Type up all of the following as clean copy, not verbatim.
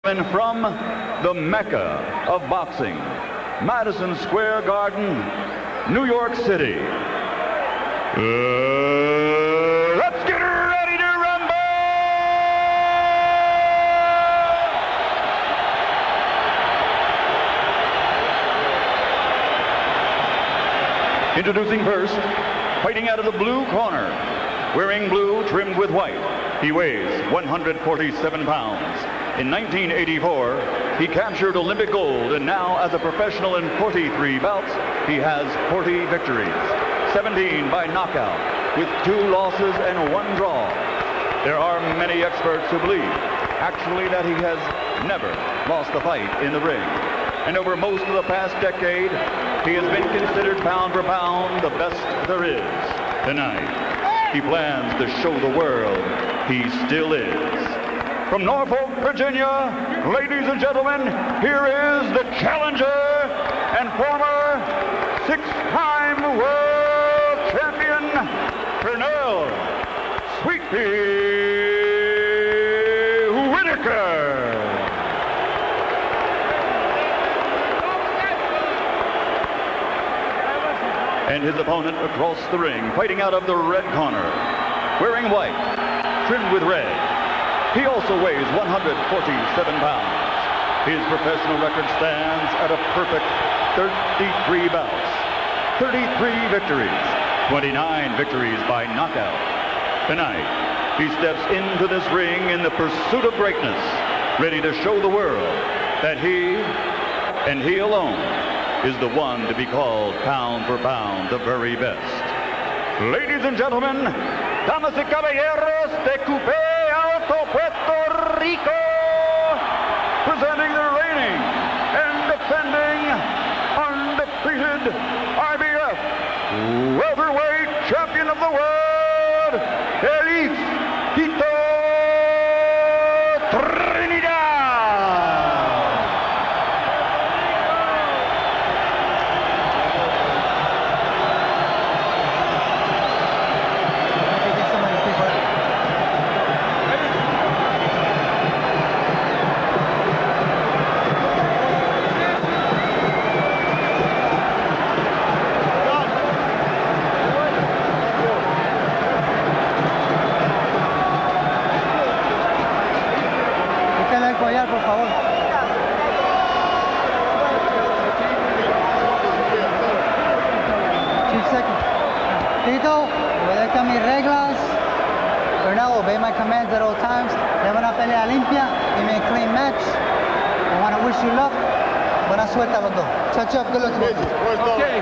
And from the Mecca of boxing, Madison Square Garden, New York City. Let's get ready to rumble! Introducing first, fighting out of the blue corner, wearing blue trimmed with white. He weighs 147 pounds. In 1984, he captured Olympic gold, and now as a professional in 43 bouts, he has 40 victories, 17 by knockout, with 2 losses and 1 draw. There are many experts who believe, actually, that he has never lost a fight in the ring. And over most of the past decade, he has been considered pound for pound the best there is. Tonight, he plans to show the world he still is. From Norfolk, Virginia, ladies and gentlemen, here is the challenger and former 6-time world champion, PERNELL, Sweet Pea Whitaker. And his opponent across the ring, fighting out of the red corner, wearing white, trimmed with red. He also weighs 147 pounds. His professional record stands at a perfect 33 bouts, 33 victories, 29 victories by knockout. Tonight, he steps into this ring in the pursuit of greatness, ready to show the world that he, and he alone, is the one to be called pound for pound the very best. Ladies and gentlemen, damas y caballeros de Coupé Alto, Puerto Rico, presenting the reigning and defending undefeated IBF welterweight champion of the world, FELIX Trinidad. Por favor. Tito, obedezca mis reglas. Bernal, obey my commands at all times. Lleva una pelea limpia. Give me a clean match. I want to wish you luck. Buena suerte a los dos. Touch up, good luck. Okay.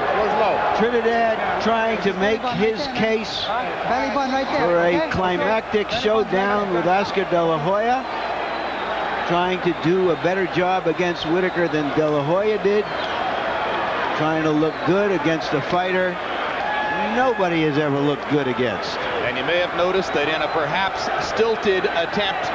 Trinidad trying to make his case for a climactic showdown with Oscar De La Hoya. Trying to do a better job against Whitaker than De La Hoya did. Trying to look good against a fighter nobody has ever looked good against. And you may have noticed that in a perhaps stilted attempt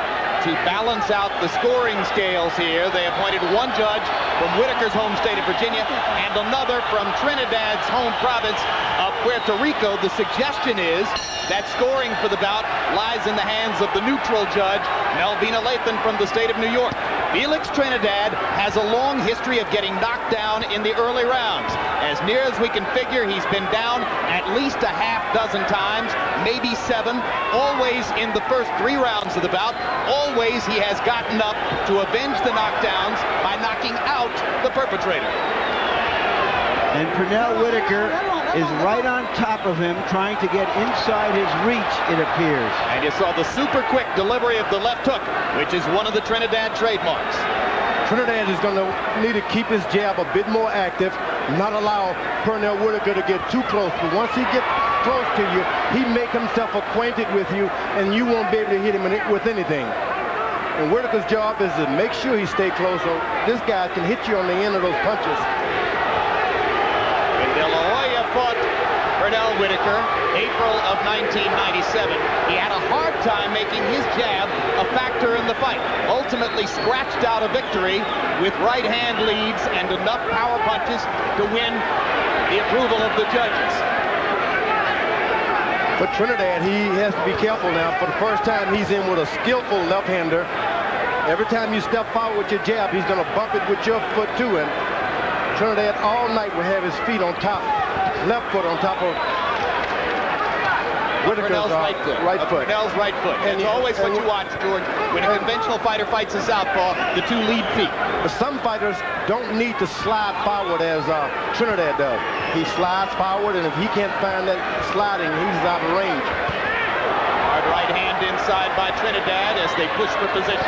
to balance out the scoring scales here, they appointed one judge from Whitaker's home state of Virginia and another from Trinidad's home province of Puerto Rico. The suggestion is that scoring for the bout lies in the hands of the neutral judge, Melvina Lathan from the state of New York. FELIX Trinidad has a long history of getting knocked down in the early rounds. As near as we can figure, he's been down at least a half dozen times, maybe 7, always in the first 3 rounds of the bout. Always he has gotten up to avenge the knockdowns by knocking out the perpetrator. And PERNELL Whitaker is right on top of him, trying to get inside his reach, it appears. And you saw the super quick delivery of the left hook, which is one of the Trinidad trademarks. Trinidad is going to need to keep his jab a bit more active, not allow PERNELL Whitaker to get too close. But once he gets close to you, he make himself acquainted with you, and you won't be able to hit him with anything. And Whitaker's job is to make sure he stay close so this guy can hit you on the end of those punches. De La Hoya fought PERNELL Whitaker April of 1997. He had a hard time making his jab a factor in the fight. Ultimately scratched out a victory with right hand leads and enough power punches to win the approval of the judges. For Trinidad, he has to be careful now. For the first time, he's in with a skillful left-hander. Every time you step forward with your jab, he's going to bump it with your foot too. And Trinidad all night will have his feet on top, left foot on top of Pernell's right foot. Pernell's right foot. And it's always what you watch, George. When a conventional fighter fights a southpaw, the two lead feet. But some fighters don't need to slide forward as Trinidad does. He slides forward, and if he can't find that sliding, he's out of range. Hard right hand inside by Trinidad as they push for position.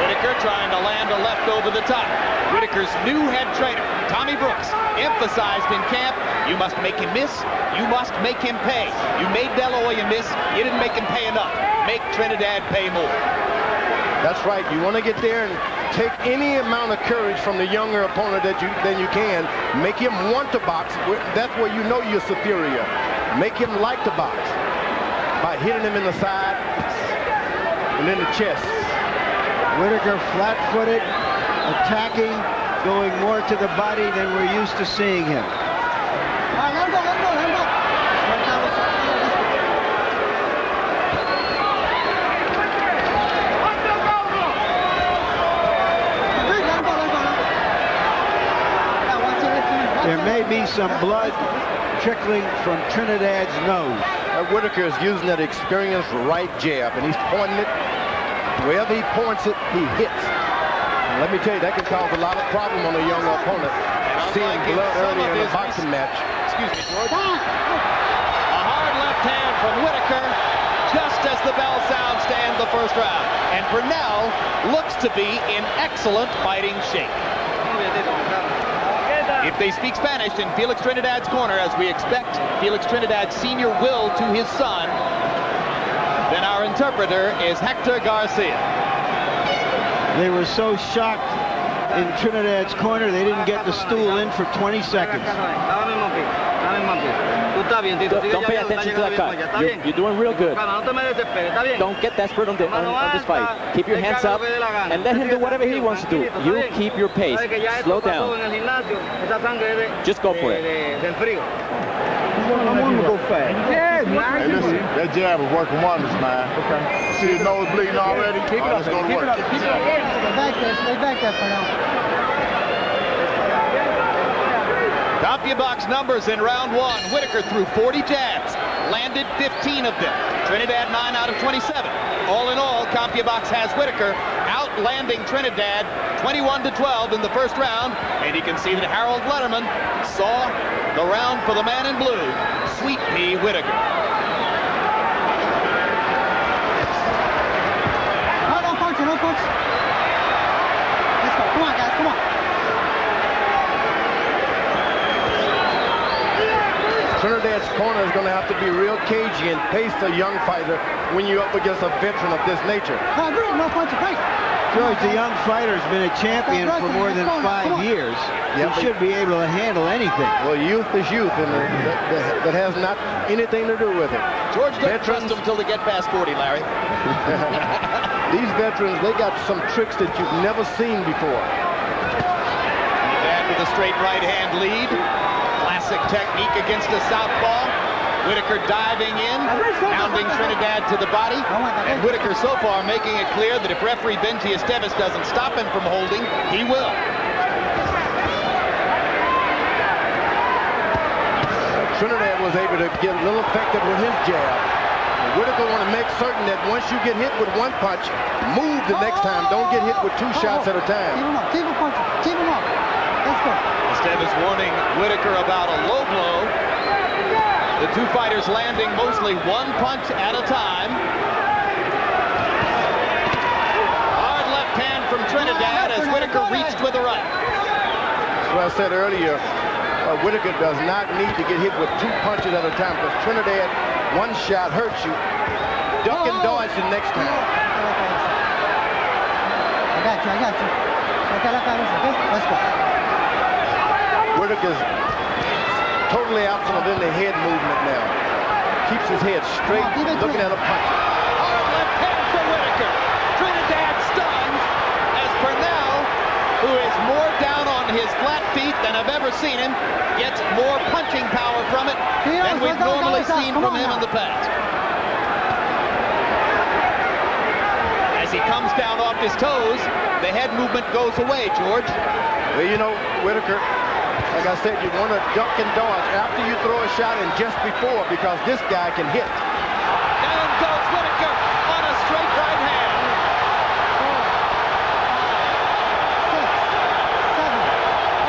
Whitaker trying to land a left over the top. Whitaker's new head trainer, Tommy Brooks, emphasized in camp, you must make him miss, you must make him pay. You made De La Hoya miss, you didn't make him pay enough. Make Trinidad pay more. That's right. You want to get there and take any amount of courage from the younger opponent that you can. Make him want to box. That's where you know you're superior. Make him like to box by hitting him in the side and in the chest. Whitaker flat-footed, attacking, going more to the body than we're used to seeing him. There may be some blood trickling from Trinidad's nose. Whitaker is using that experienced right jab, and he's pointing it. Wherever he points it, he hits. And let me tell you, that can cause a lot of problem on a young opponent. Seeing blood earlier in a boxing match. Excuse me, George. A hard left hand from Whitaker, just as the bell sounds to end the first round. And Pernell looks to be in excellent fighting shape. If they speak Spanish in Felix Trinidad's corner, as we expect Felix Trinidad Sr. will to his son, then our interpreter is Hector Garcia. They were so shocked in Trinidad's corner, they didn't get the stool in for 20 seconds. Don't pay attention to that cut. You're doing real good. Don't get desperate on this fight. Keep your hands up and let him do whatever he wants to do. You keep your pace. Slow down. Just go for it. Hey, listen, that jab is working wonders, man. Okay. See his nose bleeding already? Let's go to work. Stay back there for now. CompuBox numbers in round one. Whitaker threw 40 jabs, landed 15 of them. Trinidad 9 out of 27. All in all, CompuBox has Whitaker outlanding Trinidad 21-12 in the first round. And you can see that Harold Letterman saw the round for the man in blue, Sweet Pea Whitaker. No punch, no punch. Let's go. Come on, guys, come on. Trinidad's corner is going to have to be real cagey and pace the young fighter when you're up against a veteran of this nature. No punch, right. George, the young fighter's been a champion for more than 5 years. He should be able to handle anything. Well, youth is youth, and that has not anything to do with it. George, don't trust them until they get past 40, Larry. These veterans, they got some tricks that you've never seen before. Trinidad with a straight right hand lead. Classic technique against the southpaw. Whitaker diving in, pounding Trinidad to the body. And Whitaker so far making it clear that if referee Benji Esteves doesn't stop him from holding, he will. Trinidad was able to get a little effective with his jab. Whitaker want to make certain that once you get hit with one punch, move the next time. Don't get hit with 2 shots at a time. Keep him up, keep him punching, keep him up. Let's go. Esteves warning Whitaker about a low blow. The two fighters landing mostly 1 punch at a time. Hard left hand from Trinidad as Whitaker reached with a right. That's what I said earlier. Whitaker does not need to get hit with 2 punches at a time, because Trinidad, 1 shot hurts you. Duck and dodge the next time. I got you. Let's go. Whitaker's totally absent of any head movement now. Keeps his head straight, looking at a punch. Hard left hand for Whitaker. Trinidad stunned as Pernell, who is more down on his flat feet than I've ever seen him, gets more punching power from it than we've normally seen from him in the past. he comes down off his toes, the head movement goes away, George. Well, you know, Whitaker, like I said, you want to duck and dodge after you throw a shot and just before, because this guy can hit. Down goes Whitaker on a straight right hand. 6, 7,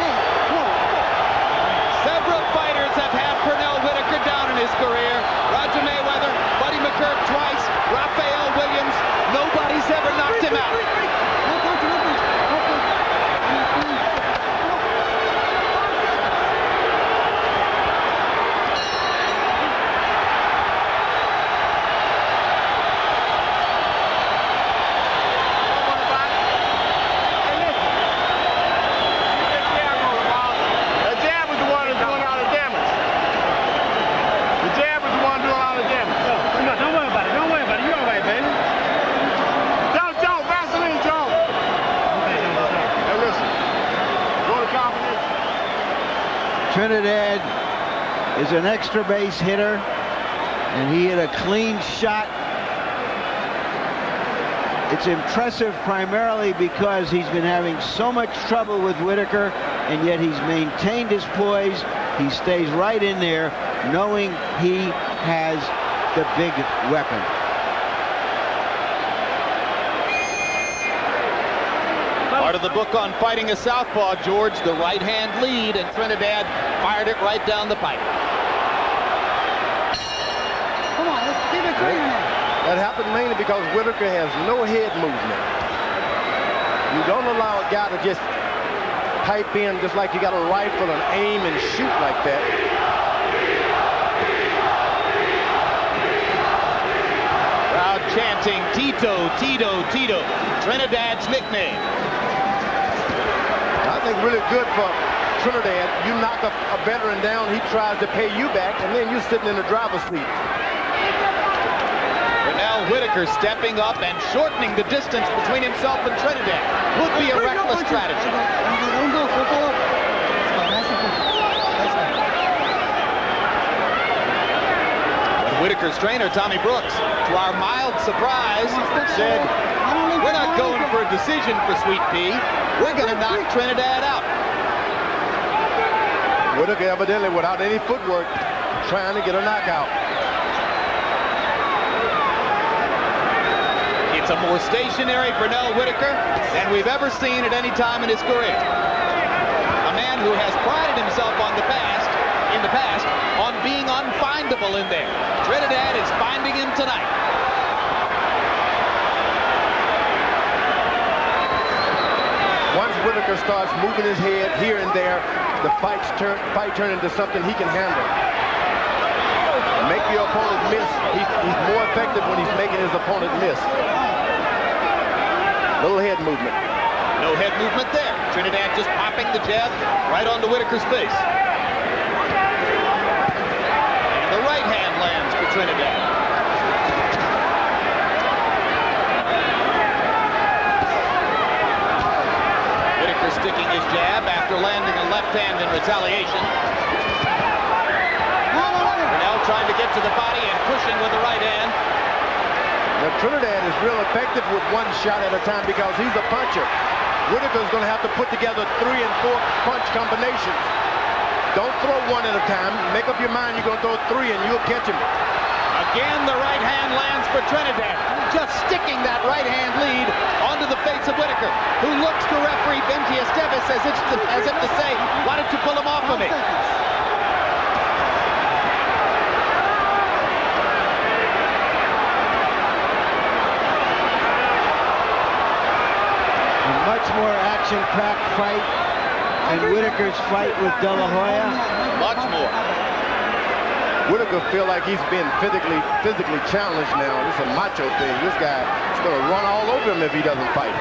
8, 12. Several fighters have had Pernell Whitaker down in his career. Roger Mayweather, Buddy McCurk twice, Raphael Williams. Nobody's ever knocked him out. Trinidad is an extra base hitter, and he hit a clean shot. It's impressive primarily because he's been having so much trouble with Whitaker, and yet he's maintained his poise. He stays right in there, knowing he has the big weapon. Part of the book on fighting a southpaw, George, the right-hand lead, and Trinidad fired it right down the pipe. Come on, let's keep it clean now. That happened mainly because Whitaker has no head movement. You don't allow a guy to just pipe in just like you got a rifle and aim and shoot like that. Crowd chanting, Tito, Tito, Tito, Trinidad's nickname. I think really good for Trinidad. You knock a veteran down, he tries to pay you back, and then you're sitting in the driver's seat. Pernell Whitaker stepping up and shortening the distance between himself and Trinidad. Would be a reckless strategy. But Whitaker's trainer, Tommy Brooks, to our mild surprise, said, "We're not going for a decision for Sweet Pea. We're going to knock Trinidad out." Whitaker evidently without any footwork trying to get a knockout. It's a more stationary Pernell Whitaker than we've ever seen at any time in his career. A man who has prided himself in the past, on being unfindable in there. Trinidad is finding him tonight. Once Whitaker starts moving his head here and there, the fight turn into something he can handle. Make your opponent miss. He's more effective when he's making his opponent miss. Little head movement. No head movement there. Trinidad just popping the jab right onto Whitaker's face. And the right hand lands for Trinidad. Whitaker sticking his jab after landing a left hand in retaliation. Pernell trying to get to the body and pushing with the right hand. Now, Trinidad is real effective with one shot at a time because he's a puncher. Whitaker's going to have to put together 3 and 4 punch combinations. Don't throw one at a time. Make up your mind you're going to throw 3 and you'll catch him. Again, the right hand lands for Trinidad. Just sticking that right hand lead onto the face of Whitaker, who looks to referee Benji Esteves as if to say, "Why don't you pull him off of me?" Much more action-packed fight than Whitaker's fight with De La Hoya. Much more. Whitaker feel like he's been physically challenged now. It's a macho thing. This guy is going to run all over him if he doesn't fight.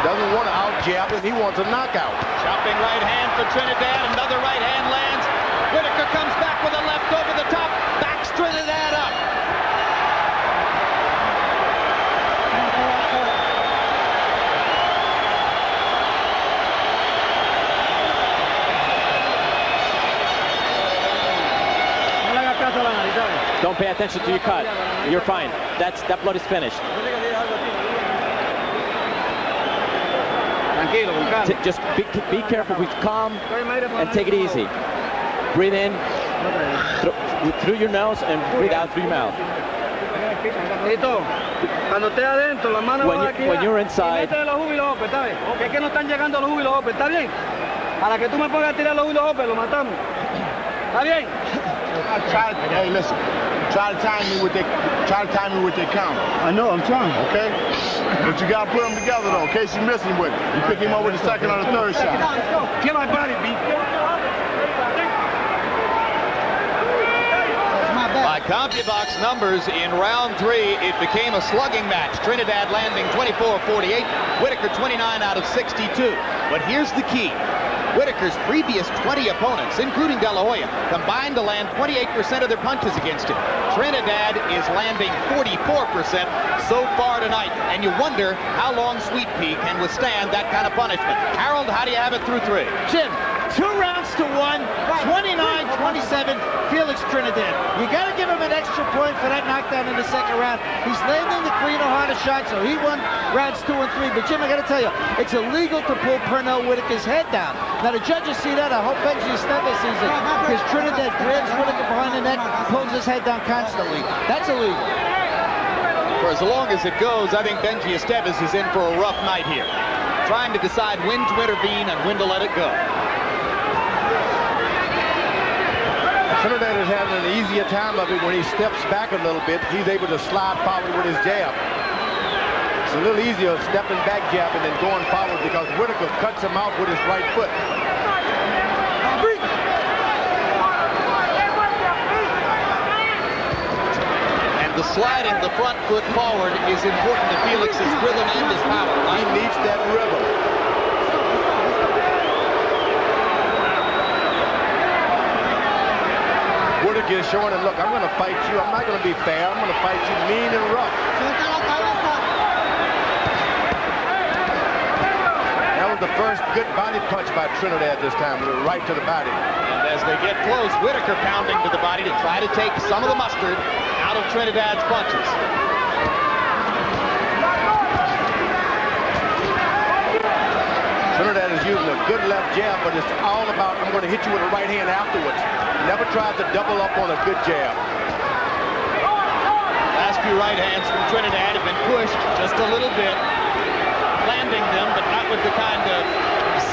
Doesn't want to out-jab him. He wants a knockout. Chopping right hand for Trinidad. Another right hand lands. Whitaker comes back with a left over the top. Backs Trinidad up. Don't pay attention to your cut. You're fine. That blood is finished. Just be careful, be calm, and take it easy. Breathe in through your nose and breathe out through your mouth. When you're inside, hey, listen. Try to time me with their counter. I know, I'm trying. Okay? But you gotta put them together though, in case you miss him with it. You pick him up with the second or the third shot. Get my body beat. By CompuBox numbers, in round 3, it became a slugging match. Trinidad landing 24-48, Whitaker 29 out of 62. But here's the key. Whitaker's previous 20 opponents, including De La Hoya, combined to land 28% of their punches against him. Trinidad is landing 44% so far tonight, and you wonder how long Sweet Pea can withstand that kind of punishment. Harold, how do you have it through 3? Jim, 2 rounds to 1, 29-27, FELIX Trinidad. You got to give him an extra point for that knockdown in the second round. He's landing the cleaner, harder shot, so he won rounds 2 and 3. But Jim, I got to tell you, it's illegal to pull Pernell Whitaker's head down. Now the judges see that. I hope Benji Esteves sees it, because Trinidad grabs Whitaker behind the neck, pulls his head down constantly. That's illegal. For as long as it goes, I think Benji Esteves is in for a rough night here, trying to decide when to intervene and when to let it go. Trinidad is having an easier time of it when he steps back a little bit. He's able to slide forward with his jab. It's a little easier stepping back jabbing than going forward because Whitaker cuts him out with his right foot. And the sliding the front foot forward is important to Felix's rhythm and his power. He needs that rhythm. Whitaker is showing him, look, I'm going to fight you. I'm not going to be fair. I'm going to fight you mean and rough. That was the first good body punch by Trinidad this time, with a right to the body. And as they get close, Whitaker pounding to the body to try to take some of the mustard out of Trinidad's punches. Trinidad is using a good left jab, but it's all about, I'm going to hit you with a right hand afterwards. Never tried to double up on a good jab. Last few right hands from Trinidad have been pushed just a little bit, landing them, but not with the kind of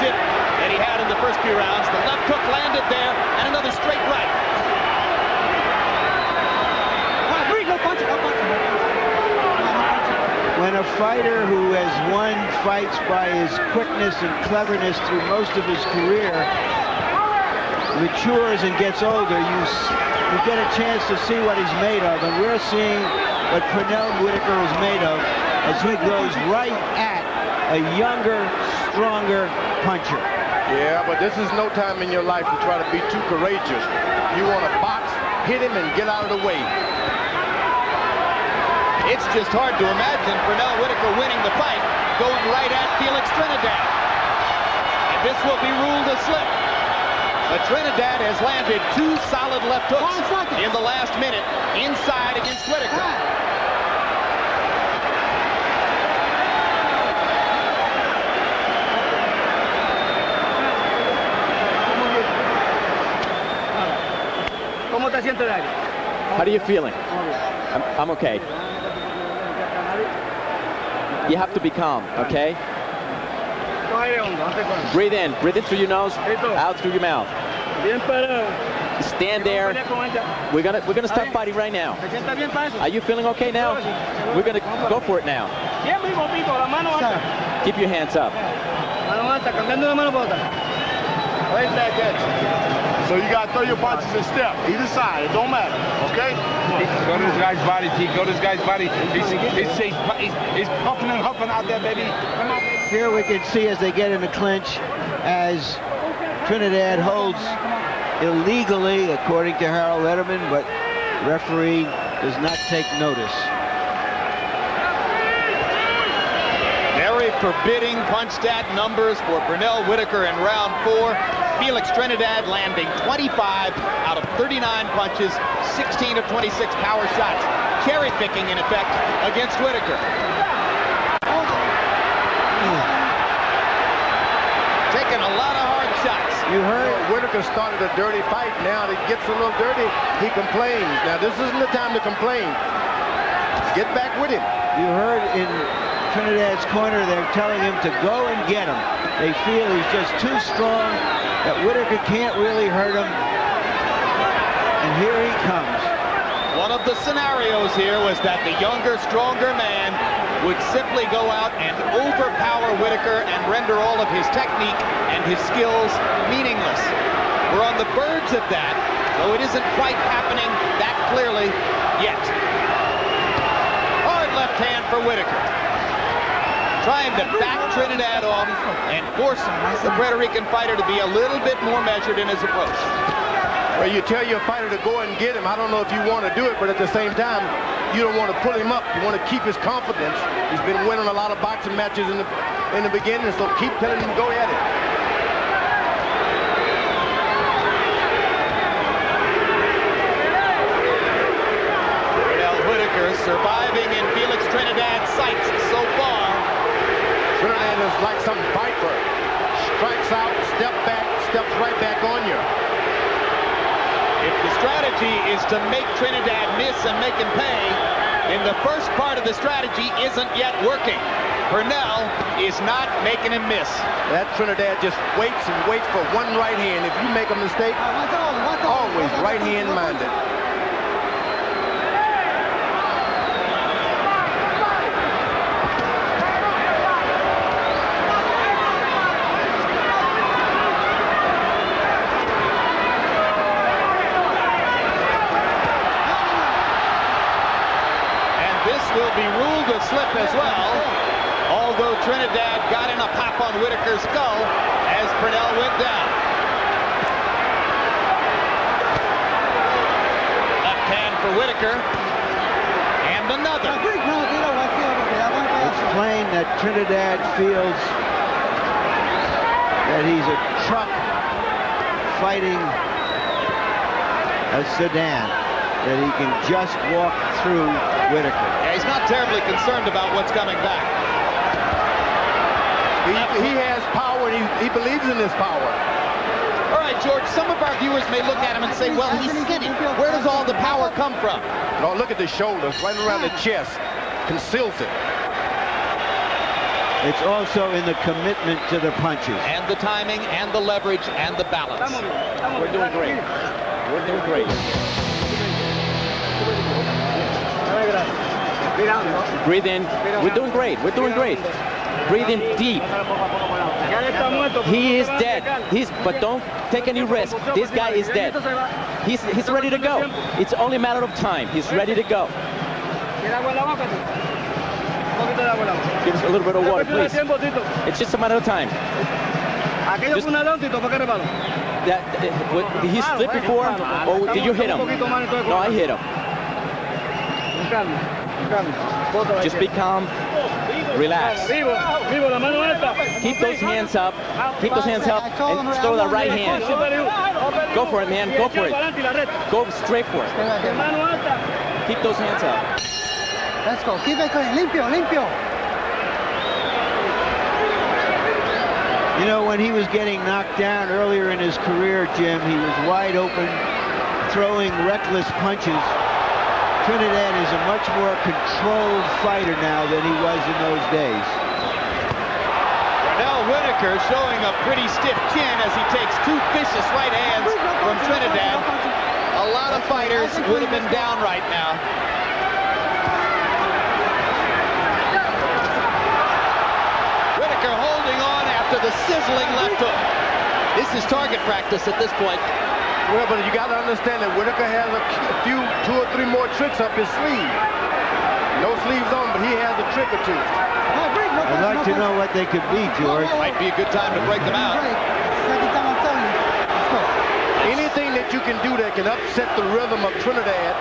sit that he had in the first few rounds. The left hook landed there, and another straight right. When a fighter who has won fights by his quickness and cleverness through most of his career matures and gets older, you get a chance to see what he's made of. And we're seeing what Pernell Whitaker is made of as he goes right at a younger, stronger puncher. Yeah, but this is no time in your life to try to be too courageous. You want to box, hit him, and get out of the way. It's just hard to imagine Pernell Whitaker winning the fight, going right at Felix Trinidad. And this will be ruled a slip. But Trinidad has landed 2 solid left hooks in the last minute inside against Whitaker. how are you feeling? I'm okay. You have to be calm, okay? Breathe in through your nose, out through your mouth. Stand there. We're gonna start fighting right now. Are you feeling okay now? We're gonna go for it now. Keep your hands up. So you got to throw your punches and step. Either side. It don't matter. Okay? Go to this guy's body, T. Go to this guy's body. He's puffing and huffing out there, baby. Come on. Here we can see as they get in the clinch, as Trinidad holds illegally, according to Harold Letterman, but referee does not take notice. Very forbidding punch stat numbers for Pernell Whitaker in round 4. Felix Trinidad landing 25 out of 39 punches, 16 of 26 power shots. Cherry picking in effect against Whitaker. Whitaker started a dirty fight. Now it gets a little dirty, he complains. Now this isn't the time to complain. Get back with him. You heard in Trinidad's corner, they're telling him to go and get him. They feel he's just too strong, that Whitaker can't really hurt him. And here he comes. One of the scenarios here was that the younger, stronger man would simply go out and overpower Whitaker and render all of his technique and his skills meaningless. We're on the verge of that, though it isn't quite happening that clearly yet. Hard left hand for Whitaker. Trying to back Trinidad off and force the Puerto Rican fighter to be a little bit more measured in his approach. Well, you tell your fighter to go and get him. I don't know if you want to do it, but at the same time, you don't want to pull him up. You want to keep his confidence. He's been winning a lot of boxing matches in the beginning, so keep telling him to go at it. Pernell Whitaker surviving in Felix Trinidad's sights so far. Trinidad is like some viper. Strikes out, step back, steps right back on you. If the strategy is to make Trinidad miss and make him pay, then the first part of the strategy isn't yet working. Pernell is not making him miss. That Trinidad just waits and waits for one right hand. If you make a mistake, always right hand minded. Will be ruled a slip as well, although Trinidad got in a pop on Whitaker's skull as Pernell went down. Left hand for Whitaker, and another. It's plain that Trinidad feels that he's a truck fighting a sedan, that he can just walk through Whitaker. Yeah, he's not terribly concerned about what's coming back. He has power, and he believes in his power. All right, George, some of our viewers may look at him and say, well, he's skinny. Where does all the power come from? Oh, look at the shoulders, right around the chest. Conceals it. It's also in the commitment to the punches. And the timing, and the leverage, and the balance. We're doing great. We're doing great. Breathe in. We're doing great. We're doing great. Breathe in deep. He is dead. But don't take any risk. This guy is dead. He's ready to go. It's only a matter of time. He's ready to go. Give us a little bit of water, please. It's just a matter of time. Just, he slipped before, or did you hit him? No, I hit him. Just be calm, relax. Keep those hands up. Keep those hands up and throw the right hand. Go for it, man. Go for it. Go straight for it. Keep those hands up. Let's go. Keep it clean. Limpio, limpio. You know, when he was getting knocked down earlier in his career, Jim, he was wide open, throwing reckless punches. Trinidad is a much more controlled fighter now than he was in those days. Pernell Whitaker showing a pretty stiff chin as he takes two vicious right hands from Trinidad. A lot of fighters would have been down right now. Whitaker holding on after the sizzling left hook. This is target practice at this point. Well, but you got to understand that Whitaker has a few, 2 or 3 more tricks up his sleeve. No sleeves on, but he has a trick or two. I'd like to know what they could be, George. Might be a good time to break them out. Second time I'm telling you. Let's go. Anything that you can do that can upset the rhythm of Trinidad,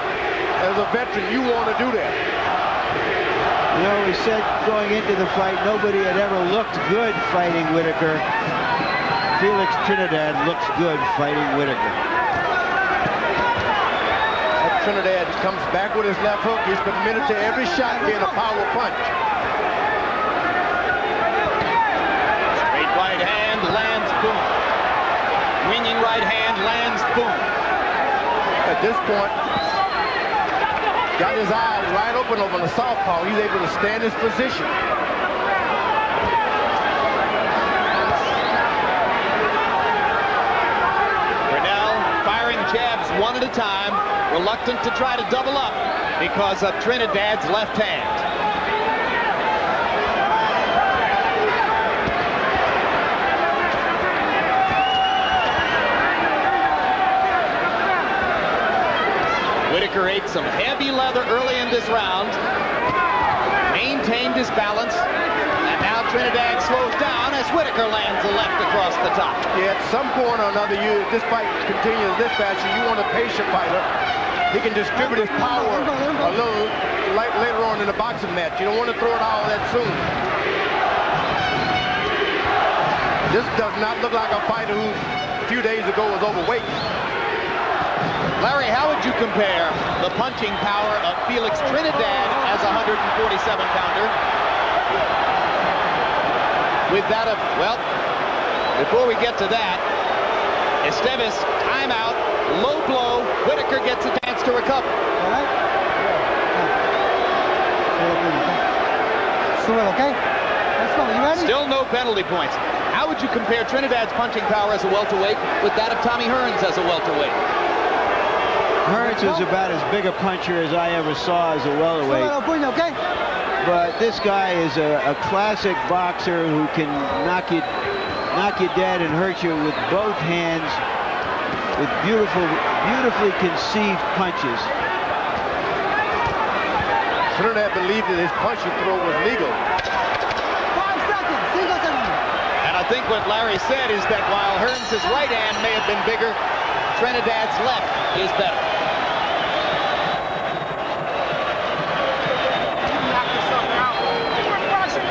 as a veteran, you want to do that. You know, we said going into the fight, nobody had ever looked good fighting Whitaker. Felix Trinidad looks good fighting Whitaker. Trinidad comes back with his left hook. He's committed to every shot being a power punch. Straight right hand lands, boom. Winging right hand point, got his eyes wide open over the southpaw. He's able to stand his position. Pernell firing jabs one at a time, reluctant to try to double up because of Trinidad's left hand. Whitaker ate some heavy leather early in this round, maintained his balance, and now Trinidad slows down as Whitaker lands a left across the top. Yeah, at some point or another, this fight continues this fashion. You want a patient fighter. He can distribute his power a little later on in the boxing match. You don't want to throw it all that soon. This does not look like a fighter who a few days ago was overweight. Larry, how would you compare the punching power of Felix Trinidad as a 147-pounder with that of, well, before we get to that, Esteves, timeout, low blow, Whitaker gets a chance to recover. All right? Okay? Let's go. You ready? Still no penalty points. How would you compare Trinidad's punching power as a welterweight with that of Tommy Hearns as a welterweight? Hearns is about as big a puncher as I ever saw as a welterweight. Okay? But this guy is a classic boxer who can knock you dead and hurt you with both hands with beautifully conceived punches. Trinidad believed that his punch throw was legal. 5 seconds. 5 seconds. And I think what Larry said is that while Hearns' right hand may have been bigger, Trinidad's left is better.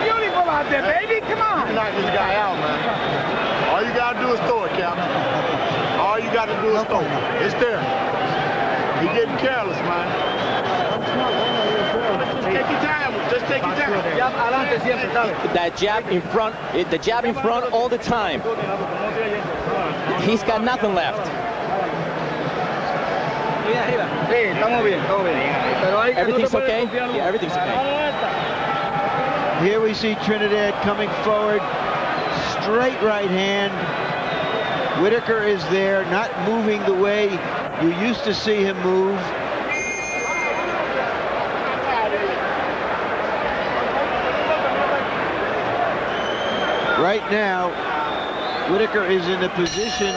Beautiful out there, baby. Come on. Knock this guy out, man. All you gotta do is throw it, Captain. All you gotta do is throw it. It's there. You're getting careless, man. Take your time. Just take your time. That jab in front, the jab in front all the time. He's got nothing left. Everything's okay? Yeah, everything's okay. Here we see Trinidad coming forward, straight right hand. Whitaker is there, not moving the way you used to see him move. Right now, Whitaker is in a position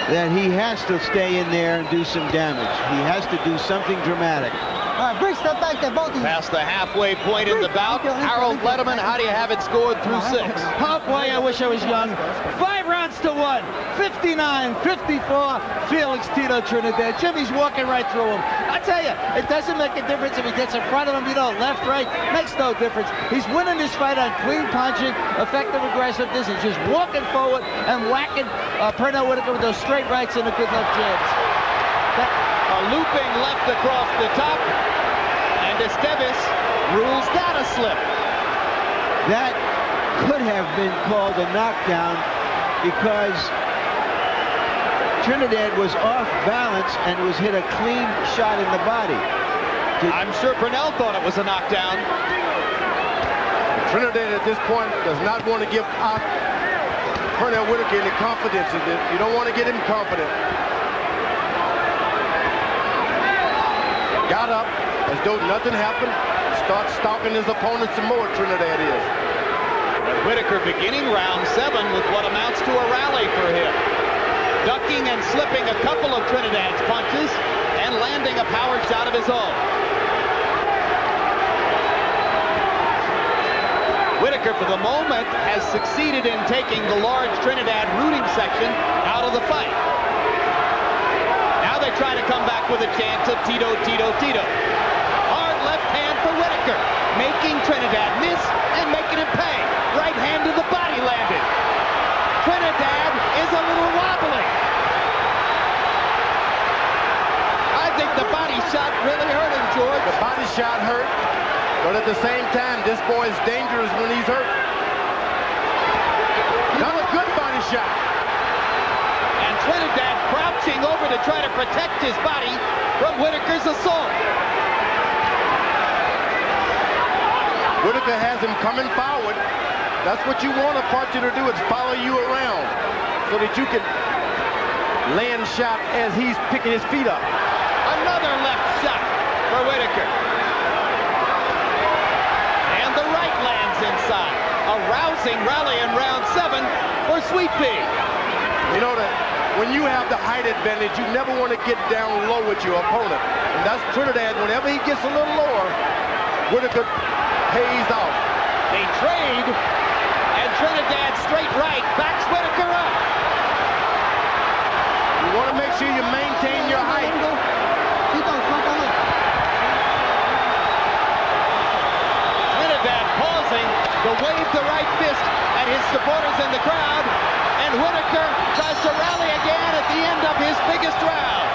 that he has to stay in there and do some damage. He has to do something dramatic. All right, Brick, step back there, both of you. Past the halfway point in the bout, Harold Letterman, how do you have it scored through 6? Oh boy, I wish I was young. 5 rounds to 1. 59-54, Felix Tito Trinidad. Jimmy's walking right through him. I tell you, it doesn't make a difference if he gets in front of him, left, right, makes no difference. He's winning this fight on clean punching, effective aggressiveness. He's just walking forward and whacking Pernell Whitaker with those straight rights and the good left jabs. A looping left across the top, and Esteves rules that a slip. That could have been called a knockdown because Trinidad was off balance and was hit a clean shot in the body. I'm sure Pernell thought it was a knockdown. Trinidad at this point does not want to give Pernell Whitaker any confidence in it. You don't want to get him confident. Got up as though nothing happened. Starts stalking his opponent some more, Trinidad is. And Whitaker beginning round 7 with what amounts to a rally for him. Ducking and slipping a couple of Trinidad's punches and landing a power shot of his own. Whitaker, for the moment, has succeeded in taking the large Trinidad rooting section out of the fight. Now they try to come back with a chant of Tito, Tito, Tito. Hard left hand for Whitaker, making Trinidad miss and making him pay. Right hand to the body landed. Trinidad is a little wobbly. I think the body shot really hurt him, George. The body shot hurt, but at the same time, this boy is dangerous when he's hurt. Not a good body shot. And Trinidad props reaching over to try to protect his body from Whitaker's assault. Whitaker has him coming forward. That's what you want a partner to do, is follow you around so that you can land shot as he's picking his feet up. Another left shot for Whitaker. And the right lands inside. A rousing rally in round 7 for Sweet Pea. You know that when you have the height advantage, you never want to get down low with your opponent. And that's Trinidad. Whenever he gets a little lower, Whitaker pays off. They trade, and Trinidad straight right backs Whitaker up. You want to make sure you maintain your height. Trinidad pausing to wave the right fist at his supporters in the crowd, and Whitaker tries to rally again at the end of his biggest round.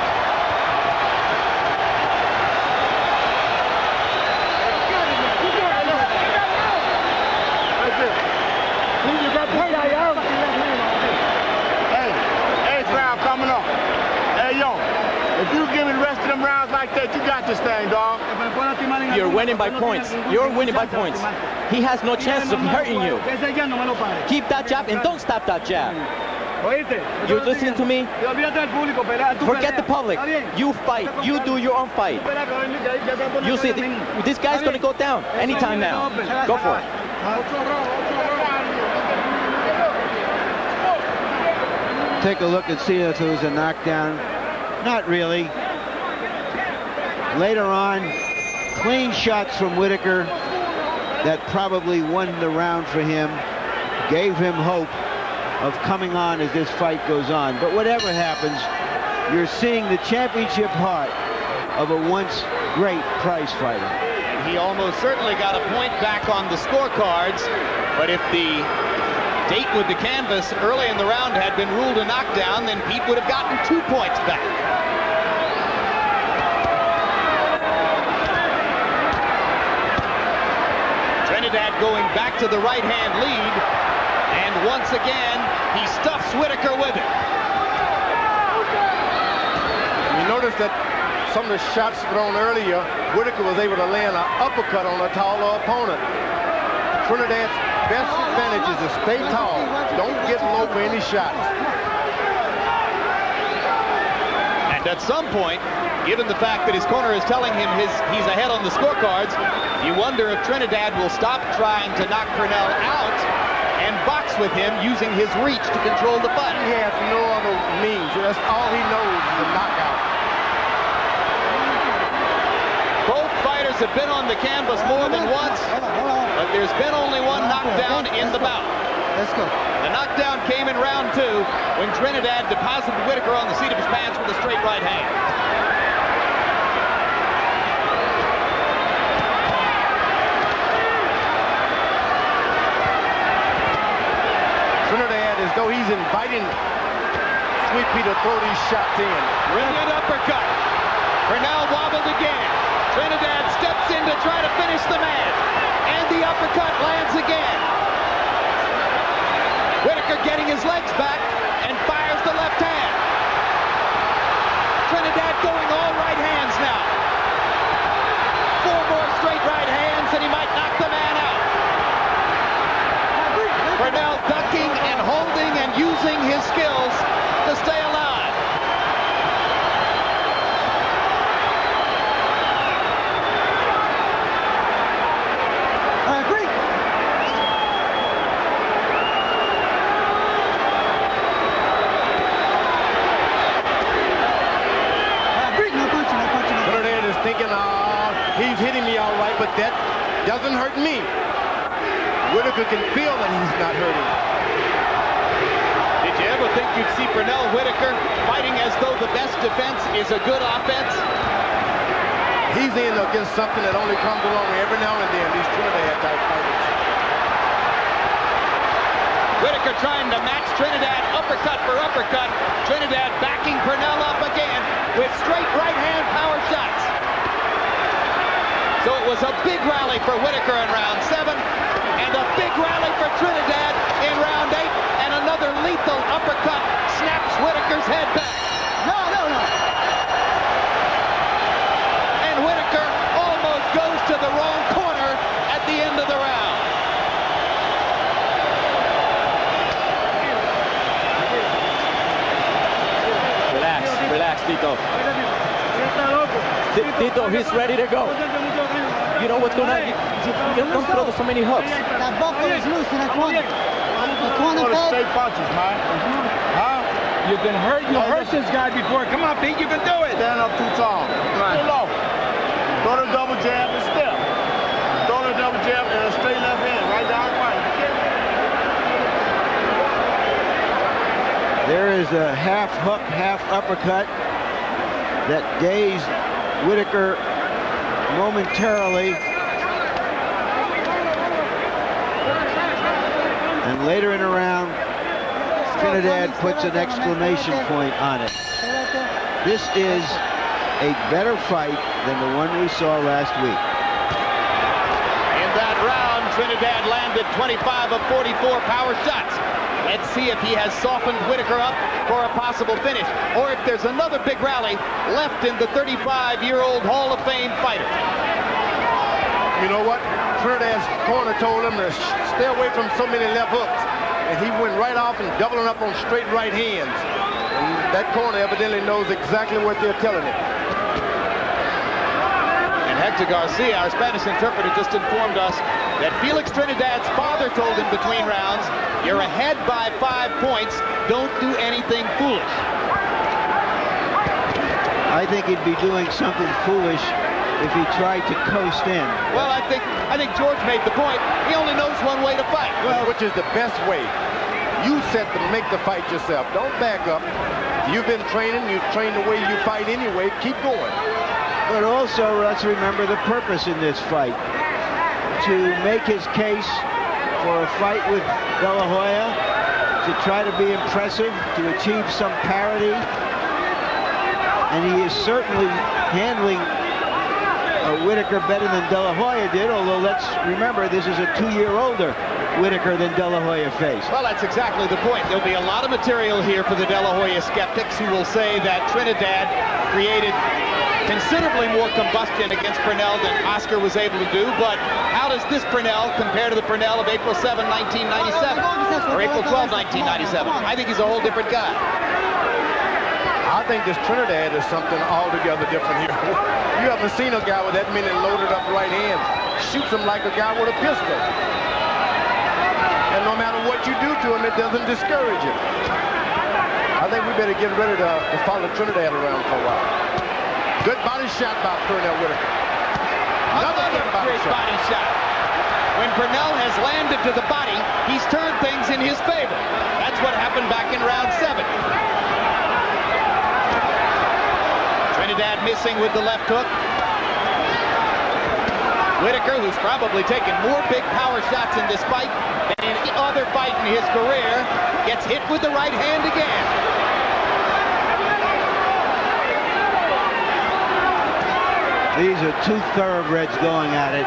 Hey, crowd coming up. Hey, yo, if you give me the rest of them rounds like that, you got this thing, dog. You're winning by points. You're winning by points. He has no chance of hurting you. Keep that jab and don't stop that jab. You're listening to me? Forget the public. You fight. You do your own fight. You see, this guy's going to go down anytime now. Go for it. Take a look and see if it was a knockdown. Not really. Later on, clean shots from Whitaker that probably won the round for him, gave him hope of coming on as this fight goes on. But whatever happens, you're seeing the championship heart of a once great prize fighter. He almost certainly got a point back on the scorecards, but if the date with the canvas early in the round had been ruled a knockdown, then Pete would have gotten 2 points back. Trinidad going back to the right-hand lead, and once again, he stuffs Whitaker with it. You notice that some of the shots thrown earlier, Whitaker was able to land an uppercut on a taller opponent. Trinidad's best advantage is to stay tall. Don't get low for any shots. And at some point, given the fact that his corner is telling him he's ahead on the scorecards, you wonder if Trinidad will stop trying to knock PERNELL out and box with him using his reach to control the fight. He has no other means. That's all he knows is a knockout. Both fighters have been on the canvas more than once, but there's been only one knockdown in the bout. Let's go. The knockdown came in round 2 when Trinidad deposited Whitaker on the seat of his pants with a straight right hand. Trinidad, as though he's inviting Sweet Pea to throw these shots in. Brilliant uppercut. PERNELL wobbled again. Trinidad steps in to try to finish the man. And the uppercut lands again. Whitaker getting his legs back and fires the left hand. Trinidad going all right hands now. 4 more straight right hands and he might knock the man out. PERNELL ducking and holding and using his skills to stay alive. Thinking, he's hitting me all right, but that doesn't hurt me. Whitaker can feel that he's not hurting. Did you ever think you'd see PERNELL Whitaker fighting as though the best defense is a good offense? He's in against something that only comes along every now and then, these Trinidad-type fighters. Whitaker trying to match Trinidad uppercut for uppercut. Trinidad backing PERNELL up again with straight right-hand power shots. So it was a big rally for Whitaker in round 7, and a big rally for Trinidad in round 8, and another lethal uppercut snaps Whitaker's head back. Tito. Tito, he's ready to go. You know what's going on? You don't throw so many hooks. That buckle is loose in the corner. The corner pad. Straight punches, man. Huh? You've been hurt. You hurt this guy before. Come on, Pete. You can do it. Stand up too tall. Too low. Throw the double jab and step. Throw the double jab and a straight left hand. Right down the right. There is a half hook, half uppercut that dazed Whitaker momentarily. And later in the round, Trinidad puts an exclamation point on it. This is a better fight than the one we saw last week. In that round, Trinidad landed 25 of 44 power shots. Let's see if he has softened Whitaker up for a possible finish, or if there's another big rally left in the 35-year-old Hall of Fame fighter. You know what? Trinidad's corner told him to stay away from so many left hooks, and he went right off and doubling up on straight right hands. And that corner evidently knows exactly what they're telling him. And Hector Garcia, our Spanish interpreter, just informed us that Felix Trinidad's father told him between rounds, "You're ahead by 5 points. Don't do anything foolish." I think he'd be doing something foolish if he tried to coast in. Well, I think George made the point. He only knows one way to fight. Well, which is the best way. You set to make the fight yourself. Don't back up. You've been training. You train the way you fight anyway. Keep going. But also, let's remember the purpose in this fight. To make his case for a fight with De La Hoya, to try to be impressive, to achieve some parity. And he is certainly handling Whitaker better than De La Hoya did, although let's remember this is a 2-year older Whitaker than De La Hoya faced. Well, that's exactly the point. There'll be a lot of material here for the De La Hoya skeptics who will say that Trinidad created considerably more combustion against Pernell than Oscar was able to do, but how does this Pernell compare to the Pernell of April 7, 1997, or April 12, 1997? I think he's a whole different guy. I think this Trinidad is something altogether different here. You haven't seen a guy with that many loaded up right hands. Shoots him like a guy with a pistol. And no matter what you do to him, it doesn't discourage him. I think we better get ready to follow Trinidad around for a while. Good body shot by Pernell Whitaker. Another great body shot. When Pernell has landed to the body, he's turned things in his favor. That's what happened back in round 7. Trinidad missing with the left hook. Whitaker, who's probably taken more big power shots in this fight than in any other fight in his career, gets hit with the right hand again. These are two thoroughbreds going at it.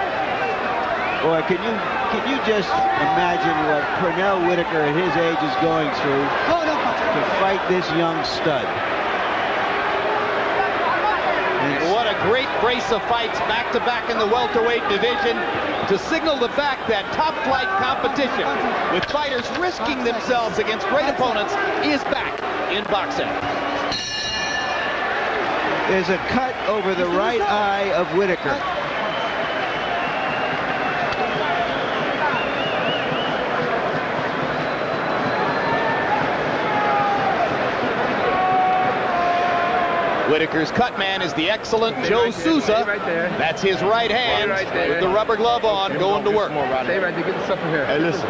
Boy, can you just imagine what Pernell Whitaker at his age is going through to fight this young stud? What a great brace of fights back-to-back in the welterweight division to signal the fact that top-flight competition with fighters risking themselves against great opponents is back in boxing. There's a cut over the right eye of Whitaker. Whitaker's cut man is the excellent Joe Souza. That's his right hand with the rubber glove on, going to work. Stay right there. Get the stuff from here. Hey, listen.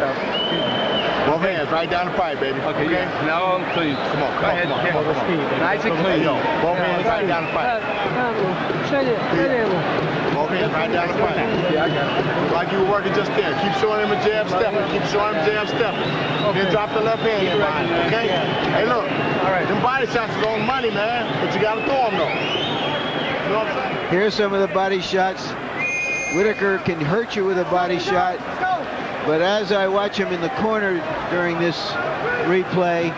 Both hands right down the pipe, baby. Okay. Yeah. Now I'm clean. Come on. Go ahead. Nice and clean. Both hands right down the pipe. Both hands right down the pipe. Yeah, I got it. Like you were working just there. Keep showing him a jab stepping. Keep showing him jab stepping. Then drop the left hand in behind, okay? Hey, look. All right. Them body shots is on money, man. But you got to throw them, though. You know what I'm saying? Here's some of the body shots. Whitaker can hurt you with a body shot. But as I watch him in the corner during this replay,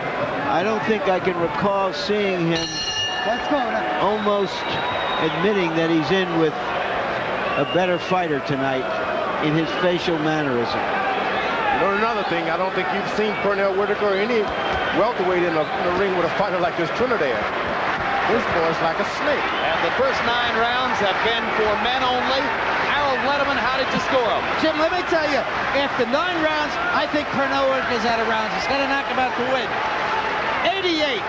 I don't think I can recall seeing him almost admitting that he's in with a better fighter tonight in his facial mannerism. You know, another thing, I don't think you've seen Pernell Whitaker or any welterweight in the ring with a fighter like this Trinidad. This boy's like a snake. And the first 9 rounds have been for men only. Harold Letterman, how did you score him? Jim, let me tell you, after 9 rounds, I think Pernell Whitaker's out of rounds. He's got to knock him out to win. 88,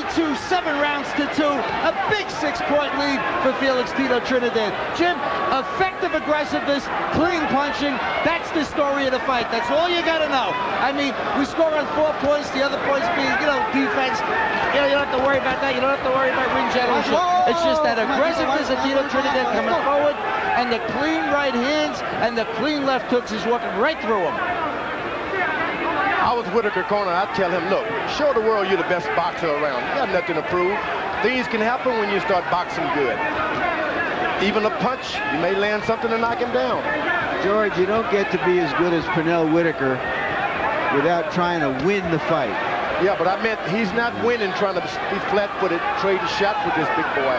82, 7 rounds to 2. A big 6-point lead for Felix Tito Trinidad. Jim, effective aggressiveness, clean punching. That's the story of the fight. That's all you got to know. I mean, we score on 4 points, the other points being, defense. You don't have to worry about that. You don't have to worry about ring generalship. It's just that aggressiveness of Tito Trinidad coming forward, and the clean right hands and the clean left hooks is walking right through him. I was Whitaker corner. I'd tell him, look, show the world you're the best boxer around. You got nothing to prove. Things can happen when you start boxing good. Even a punch, you may land something to knock him down. George, you don't get to be as good as Pernell Whitaker without trying to win the fight. Yeah, but I meant he's not winning trying to be flat-footed, trading shots with this big boy.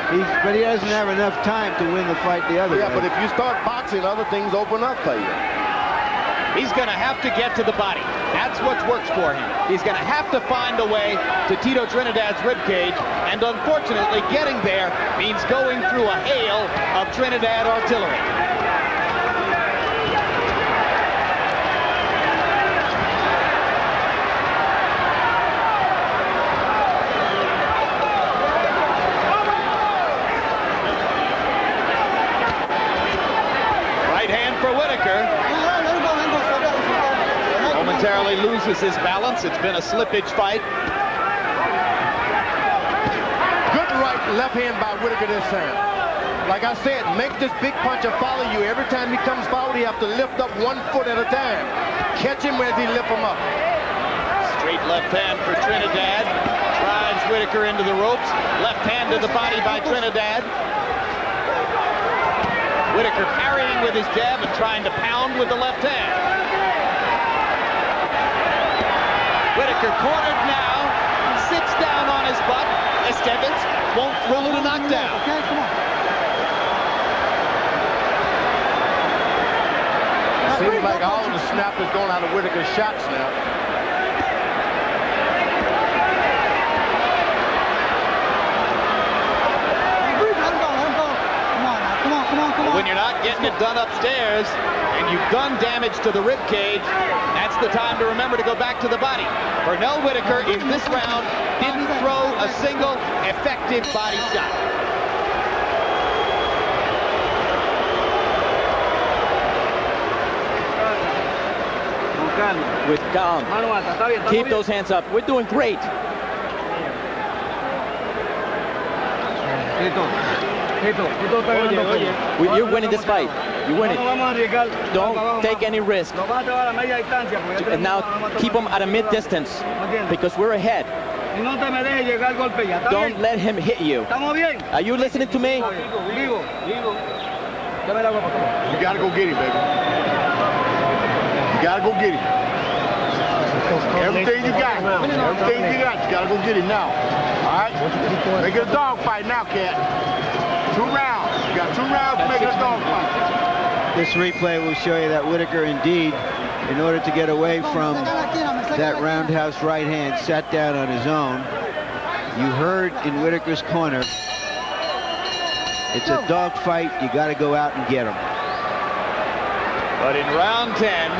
But he doesn't have enough time to win the fight the other way. Yeah, but if you start boxing, other things open up for you. He's going to have to get to the body. That's what works for him. He's going to have to find a way to Tito Trinidad's ribcage, and unfortunately, getting there means going through a hail of Trinidad artillery. Right hand for Whitaker. Momentarily loses his balance. It's been a slippage fight. Good right, left hand by Whitaker this time. Like I said, make this big puncher follow you. Every time he comes forward, you have to lift up 1 foot at a time. Catch him as he lift him up. Straight left hand for Trinidad. Drives Whitaker into the ropes. Left hand to the body by Trinidad. Whitaker parrying with his jab and trying to pound with the left hand. Whitaker cornered now, sits down on his butt. Estevez won't throw the knockdown. Okay, come on. Seems like all the snap is going out of Whitaker's shots now. When you're not getting it done upstairs and you've done damage to the rib cage, that's the time to remember to go back to the body. Pernell Whitaker in this round didn't throw a single effective body shot. With calm. Keep those hands up. We're doing great. You're winning this fight. You win it. Don't take any risk. And now keep him at a mid-distance because we're ahead. Don't let him hit you. Are you listening to me? You gotta go get him, baby. You gotta go get him. Everything you got. Everything you got, you gotta go get him now. All right? Make it a dog fight now, cat. 2 rounds. You got 2 rounds to make it a dog fight. This replay will show you that Whitaker indeed, in order to get away from that roundhouse right hand, sat down on his own. You heard in Whitaker's corner, it's a dog fight. You got to go out and get him. But in round 10,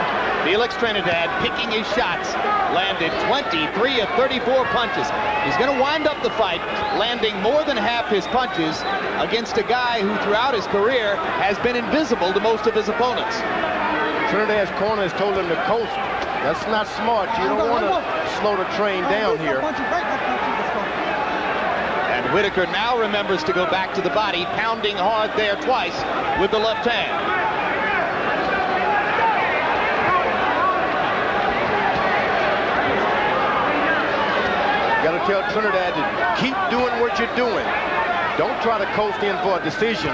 Felix Trinidad picking his shots, landed 23 of 34 punches. He's going to wind up the fight landing more than half his punches against a guy who throughout his career has been invisible to most of his opponents. Trinidad's corner has told him to coast. That's not smart. You don't want to slow the train down here. And Whitaker now remembers to go back to the body, pounding hard there twice with the left hand. Got to tell Trinidad to keep doing what you're doing. Don't try to coast in for a decision.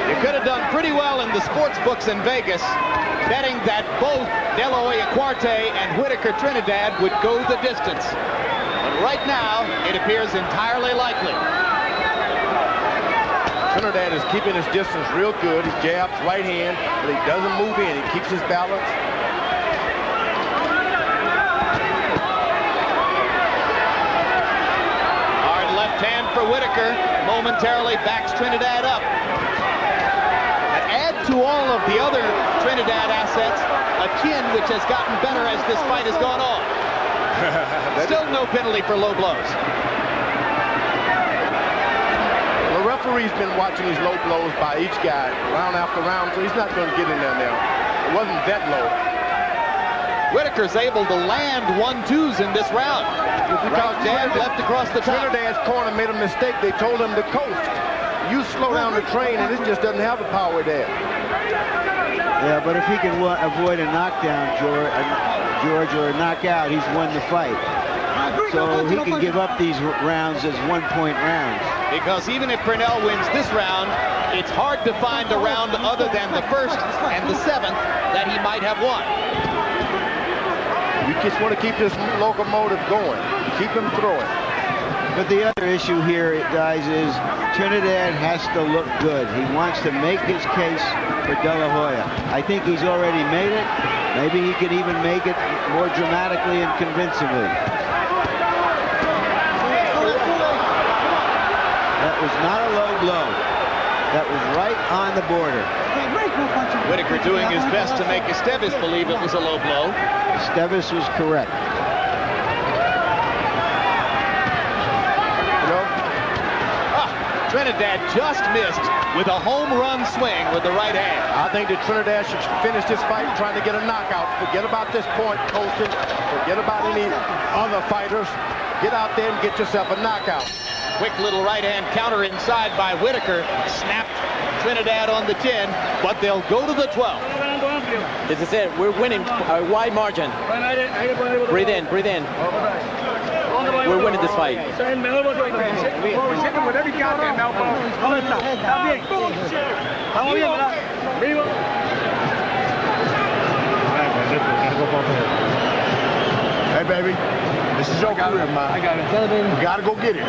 You could have done pretty well in the sports books in Vegas, betting that both De La Hoya Cuarte and Whitaker Trinidad would go the distance. But right now, it appears entirely likely. Trinidad is keeping his distance real good. He jabs right hand, but he doesn't move in. He keeps his balance. for Whitaker. Momentarily backs Trinidad up. And add to all of the other Trinidad assets a chin which has gotten better as this fight has gone on. Still no penalty for low blows. The referee's been watching these low blows by each guy round after round, so he's not going to get in there now. It wasn't that low. Whitaker's able to land 1-2s in this round. Right jab, left across the top. Trinidad's corner made a mistake. They told him to coast. You slow down the train, and it just doesn't have the power there. Yeah, but if he can avoid a knockdown, George, or a knockout, he's won the fight. So he can give up these rounds as one-point rounds. Because even if Pernell wins this round, it's hard to find a round other than the first and the seventh that he might have won. You just want to keep this locomotive going. Keep him throwing. But the other issue here, guys, is Trinidad has to look good. He wants to make his case for De La Hoya. I think he's already made it. Maybe he can even make it more dramatically and convincingly. That was not a low blow. That was right on the border. Whitaker doing his best to make Esteves believe it was a low blow. Esteves was correct. Trinidad just missed with a home run swing with the right hand. I think that Trinidad should finish this fight trying to get a knockout. Forget about this point coaching. Forget about any other fighters. Get out there and get yourself a knockout. Quick little right hand counter inside by Whitaker. Snapped Trinidad on the chin, but they'll go to the 12th. This is it. We're winning a wide margin. Breathe in, breathe in. We're winning this fight. Hey, baby, this is your career, man. I got it. You gotta go get it.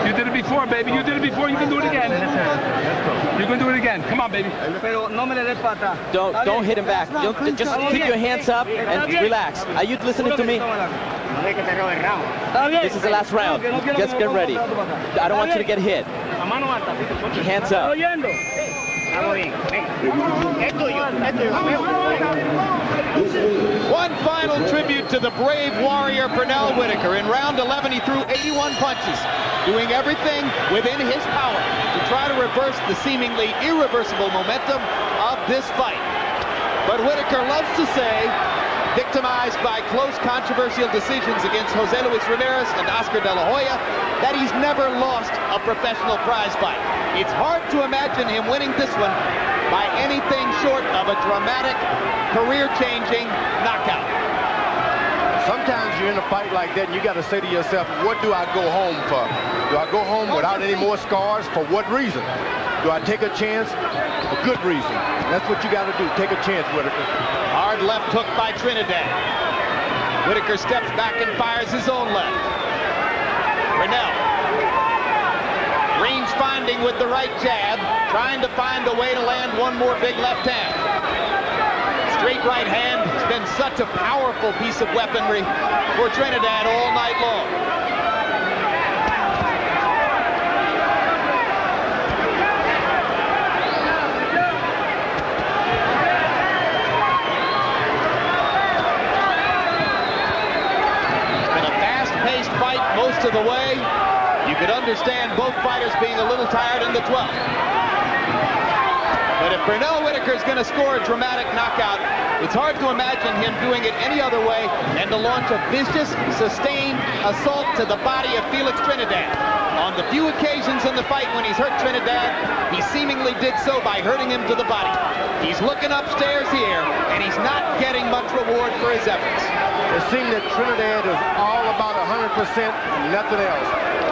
You did it before, baby. You did it before. You can do it again. You can do it again. Come on, baby. Don't hit him back. Just keep your hands up and relax. Are you listening to me? This is the last round. Just get ready. I don't want you to get hit. Hands up. One final tribute to the brave warrior Pernell Whitaker. In round 11, he threw 81 punches, doing everything within his power to try to reverse the seemingly irreversible momentum of this fight. But Whitaker loves to say, victimized by close controversial decisions against Jose Luis Ramirez and Oscar De La Hoya, that he's never lost a professional prize fight. It's hard to imagine him winning this one by anything short of a dramatic, career-changing knockout. Sometimes you're in a fight like that and you got to say to yourself, what do I go home for? Do I go home without any more scars? For what reason? Do I take a chance? A good reason. That's what you got to do. Take a chance, Whitaker. Hard left hook by Trinidad. Whitaker steps back and fires his own left. Pernell. Range finding with the right jab, trying to find a way to land one more big left hand. Straight right hand has been such a powerful piece of weaponry for Trinidad all night long. It's been a fast-paced fight most of the way. You could understand both fighters being a little tired in the 12th. But if Pernell Whitaker is going to score a dramatic knockout, it's hard to imagine him doing it any other way than to launch a vicious, sustained assault to the body of Felix Trinidad. On the few occasions in the fight when he's hurt Trinidad, he seemingly did so by hurting him to the body. He's looking upstairs here, and he's not getting much reward for his efforts. It seems that Trinidad is all about 100% and nothing else.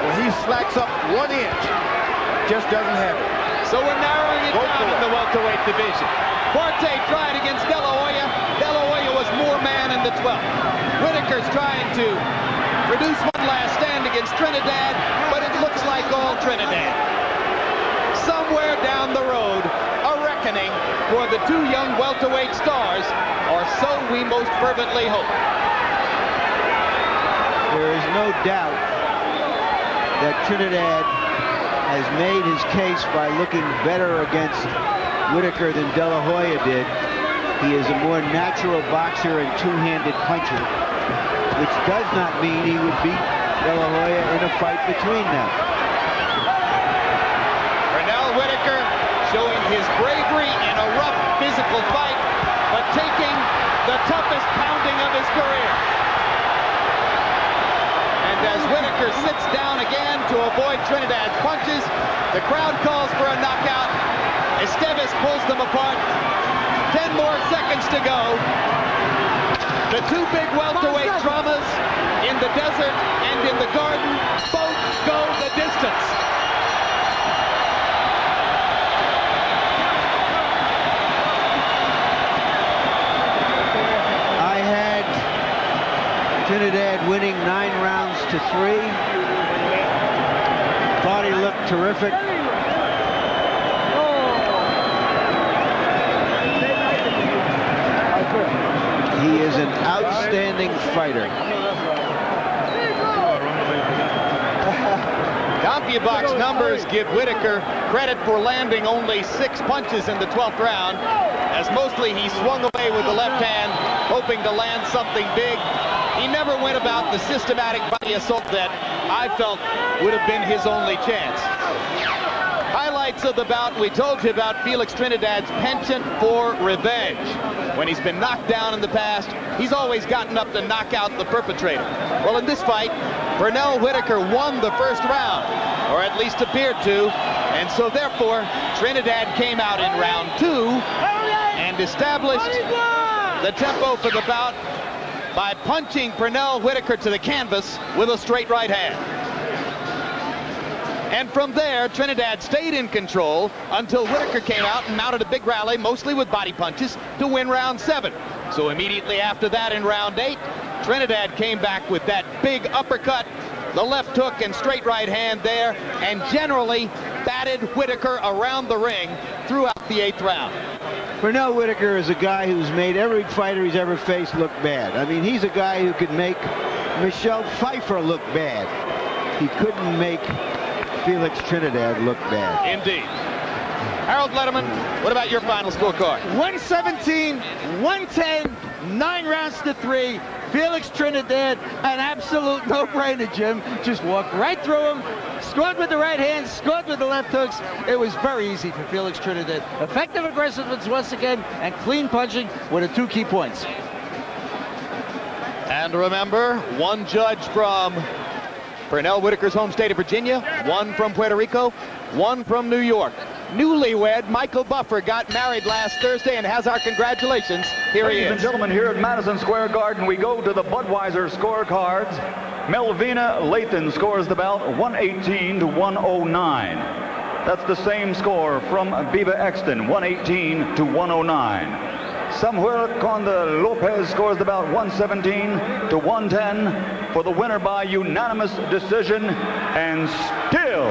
When he slacks up 1 inch, just doesn't have it. So we're narrowing it down in the welterweight division. Forte tried against De La Hoya. De La Hoya was more man in the 12th. Whitaker's trying to produce one last stand against Trinidad, but it looks like all Trinidad. Somewhere down the road, a reckoning for the two young welterweight stars, or so we most fervently hope. There is no doubt that Trinidad has made his case by looking better against Whitaker than De La Hoya did. He is a more natural boxer and two-handed puncher, which does not mean he would beat De La Hoya in a fight between them. Pernell Whitaker showing his bravery in a rough physical fight, but taking the toughest pounding of his career. And as Whitaker sits down again to avoid Trinidad's punches, the crowd calls for a knockout. Esteves pulls them apart. 10 more seconds to go. The two big welterweight dramas in the desert and in the garden both go the distance. I had Trinidad winning 9 rounds to 3. Thought he looked terrific. He is an outstanding fighter. CompuBox numbers give Whitaker credit for landing only 6 punches in the 12th round, as mostly he swung away with the left hand, hoping to land something big. He never went about the systematic body assault that I felt would have been his only chance. Highlights of the bout, we told you about Felix Trinidad's penchant for revenge. When he's been knocked down in the past, he's always gotten up to knock out the perpetrator. Well, in this fight, Pernell Whitaker won the first round, or at least appeared to, and so therefore, Trinidad came out in round 2 and established the tempo for the bout by punching Pernell Whitaker to the canvas with a straight right hand. And from there, Trinidad stayed in control until Whitaker came out and mounted a big rally, mostly with body punches, to win round 7. So immediately after that, in round 8, Trinidad came back with that big uppercut, the left hook and straight right hand there, and generally batted Whitaker around the ring throughout the 8th round. Pernell Whitaker is a guy who's made every fighter he's ever faced look bad. I mean, he's a guy who could make Michelle Pfeiffer look bad. He couldn't make Felix Trinidad look bad. Indeed. Harold Letterman, what about your final scorecard? 117, 110, 9 rounds to 3. Felix Trinidad, an absolute no-brainer, Jim. Just walked right through him, scored with the right hand, scored with the left hooks. It was very easy for Felix Trinidad. Effective aggressiveness once again, and clean punching were the 2 key points. And remember, 1 judge from Pernell Whitaker's home state of Virginia, 1 from Puerto Rico, 1 from New York. Newlywed Michael Buffer got married last Thursday and has our congratulations. Here he is. Ladies and gentlemen, here at Madison Square Garden, we go to the Budweiser scorecards. Melvina Lathan scores the bout 118 to 109. That's the same score from Biba Exton, 118 to 109. Samuel Conde Lopez scores the bout 117 to 110 for the winner by unanimous decision, and still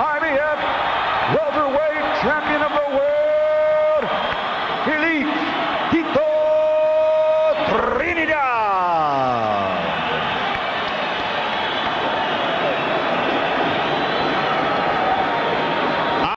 IBF welterweight champion of the world, FELIX Trinidad.